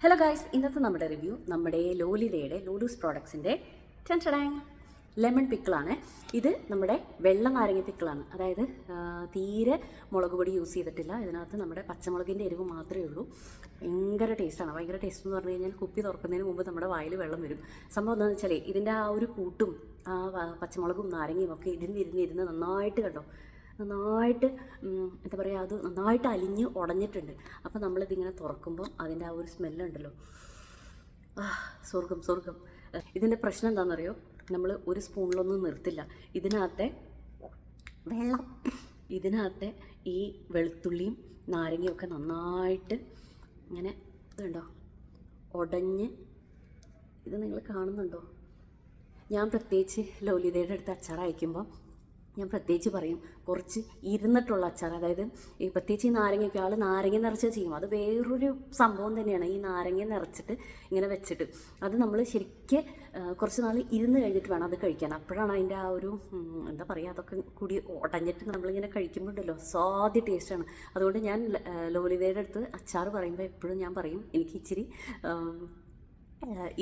Hello guys, ഇന്നത്തെ നമ്മുടെ review നമ്മുടെ ലോലിതയുടെ ലൂലൂസ് പ്രോഡക്ട്സിൻ്റെ ടെൻഷടാങ് ലെമൺ പിക്കിളാണ്. ഇത് നമ്മുടെ വെള്ള നാരങ്ങ പിക്കിളാണ്. അതായത് തീരെ മുളക് പൊടി യൂസ് ചെയ്തിട്ടില്ല. ഇതിനകത്ത് നമ്മുടെ പച്ചമുളകിൻ്റെ എരിവ് മാത്രമേ ഉള്ളൂ. ഭയങ്കര ടേസ്റ്റാണ്. ഭയങ്കര ടേസ്റ്റ് എന്ന് പറഞ്ഞു കഴിഞ്ഞാൽ കുപ്പി തുറക്കുന്നതിന് മുമ്പ് നമ്മുടെ വായിൽ വെള്ളം വരും. സംഭവം എന്താണെന്ന് വെച്ചാൽ ഇതിൻ്റെ ആ ഒരു കൂട്ടും ആ പച്ചമുളകും നാരങ്ങയും ഒക്കെ ഇരുന്ന് നന്നായിട്ട് കണ്ടോ, നന്നായിട്ട് എന്താ പറയുക, അത് നന്നായിട്ട് അലിഞ്ഞ് ഉടഞ്ഞിട്ടുണ്ട്. അപ്പോൾ നമ്മളിതിങ്ങനെ തുറക്കുമ്പം അതിൻ്റെ ആ ഒരു സ്മെല്ലുണ്ടല്ലോ, സ്വർഗം സ്വർഗം. ഇതിൻ്റെ പ്രശ്നം എന്താണെന്നറിയോ, നമ്മൾ ഒരു സ്പൂണിലൊന്നും നിർത്തില്ല. ഇതിനകത്തെ വെള്ളം, ഇതിനകത്തെ ഈ വെളുത്തുള്ളിയും നാരങ്ങയൊക്കെ നന്നായിട്ട് ഇങ്ങനെ ഇതുണ്ടോ ഉടഞ്ഞ്, ഇത് നിങ്ങൾ കാണുന്നുണ്ടോ? ഞാൻ പ്രത്യേകിച്ച് ലോലിതയുടെ അടുത്ത് അച്ചാർ അയക്കുമ്പോൾ ഞാൻ പ്രത്യേകിച്ച് പറയും കുറച്ച് ഇരുന്നിട്ടുള്ള അച്ചാർ. അതായത് ഈ പ്രത്യേകിച്ച് ഈ നാരങ്ങയൊക്കെ ആൾ നാരങ്ങ നിറച്ച് ചെയ്യും. അത് വേറൊരു സംഭവം തന്നെയാണ്. ഈ നാരങ്ങ നിറച്ചിട്ട് ഇങ്ങനെ വെച്ചിട്ട് അത് നമ്മൾ ശരിക്കും കുറച്ച് നാൾ ഇരുന്ന് കഴിഞ്ഞിട്ട് വേണം അത് കഴിക്കാൻ. അപ്പോഴാണ് അതിൻ്റെ ആ ഒരു എന്താ പറയുക, അതൊക്കെ കൂടി ഉടഞ്ഞിട്ട് നമ്മളിങ്ങനെ കഴിക്കുമ്പോഴല്ലോ സ്വാദ്യ ടേസ്റ്റാണ്. അതുകൊണ്ട് ഞാൻ ലോലിതയുടെ അടുത്ത് അച്ചാർ പറയുമ്പോൾ എപ്പോഴും ഞാൻ പറയും എനിക്ക് ഇച്ചിരി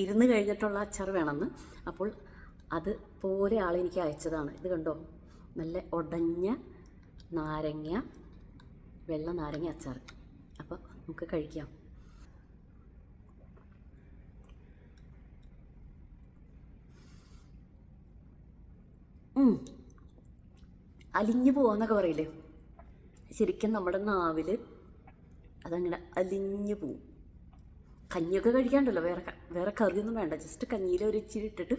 ഇരുന്ന് കഴിഞ്ഞിട്ടുള്ള അച്ചാർ വേണമെന്ന്. അപ്പോൾ അതുപോലെ ആളെനിക്ക് അയച്ചതാണ്. ഇത് കണ്ടോ, നല്ല ഉടഞ്ഞ നാരങ്ങ, വെള്ള നാരങ്ങ അച്ചാർ. അപ്പോൾ നമുക്ക് കഴിക്കാം. അലിഞ്ഞു പോവാന്നൊക്കെ പറയില്ലേ, ശരിക്കും നമ്മുടെ നാവിൽ അതങ്ങനെ അലിഞ്ഞു പോവും. കഞ്ഞിയൊക്കെ കഴിക്കാണ്ടല്ലോ, വേറെ കറിയൊന്നും വേണ്ട, ജസ്റ്റ് കഞ്ഞിയിൽ ഒരു ഇച്ചിരി ഇട്ടിട്ട്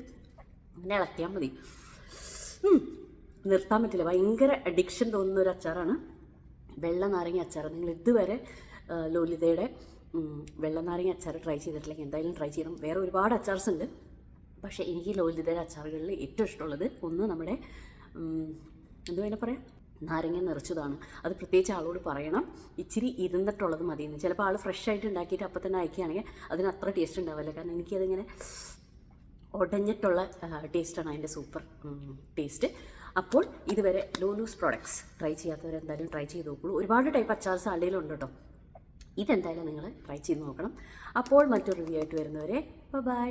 അങ്ങനെ ഇളക്കിയാൽ മതി. നിർത്താൻ പറ്റില്ല, ഭയങ്കര അഡിക്ഷൻ തോന്നുന്ന ഒരു അച്ചാറാണ് വെള്ള നാരങ്ങ അച്ചാർ. നിങ്ങൾ ഇതുവരെ ലോലിതയുടെ വെള്ള നാരങ്ങ അച്ചാർ ട്രൈ ചെയ്തിട്ടില്ലെങ്കിൽ എന്തായാലും ട്രൈ ചെയ്യണം. വേറെ ഒരുപാട് അച്ചാർസ് ഉണ്ട്, പക്ഷേ എനിക്ക് ലോലിതയുടെ അച്ചാറുകളിൽ ഏറ്റവും ഇഷ്ടമുള്ളത് ഒന്ന് നമ്മുടെ എന്താ വേണം പറയാം, നാരങ്ങ നിറച്ചതാണ്. അത് പ്രത്യേകിച്ച് ആളോട് പറയണം ഇച്ചിരി ഇരുന്നിട്ടുള്ളത് മതിയെന്ന്. ചിലപ്പോൾ ആൾ ഫ്രഷ് ആയിട്ട് ഉണ്ടാക്കിയിട്ട് അപ്പം തന്നെ അയക്കുകയാണെങ്കിൽ അതിന് അത്ര ടേസ്റ്റ് ഉണ്ടാവില്ല. കാരണം എനിക്കതിങ്ങനെ ഉടഞ്ഞിട്ടുള്ള ടേസ്റ്റാണ് അതിൻ്റെ സൂപ്പർ ടേസ്റ്റ്. അപ്പോൾ ഇതുവരെ ലൂലൂസ് പ്രോഡക്ട്സ് ട്രൈ ചെയ്യാത്തവരെന്തായാലും ട്രൈ ചെയ്ത് നോക്കുള്ളൂ. ഒരുപാട് ടൈപ്പ് അച്ചാർസ് ആളുകളുണ്ട് കേട്ടോ. ഇതെന്തായാലും നിങ്ങൾ ട്രൈ ചെയ്ത് നോക്കണം. അപ്പോൾ മറ്റൊരു റിവ്യൂ ആയിട്ട് വരുന്നവരെ ബൈ.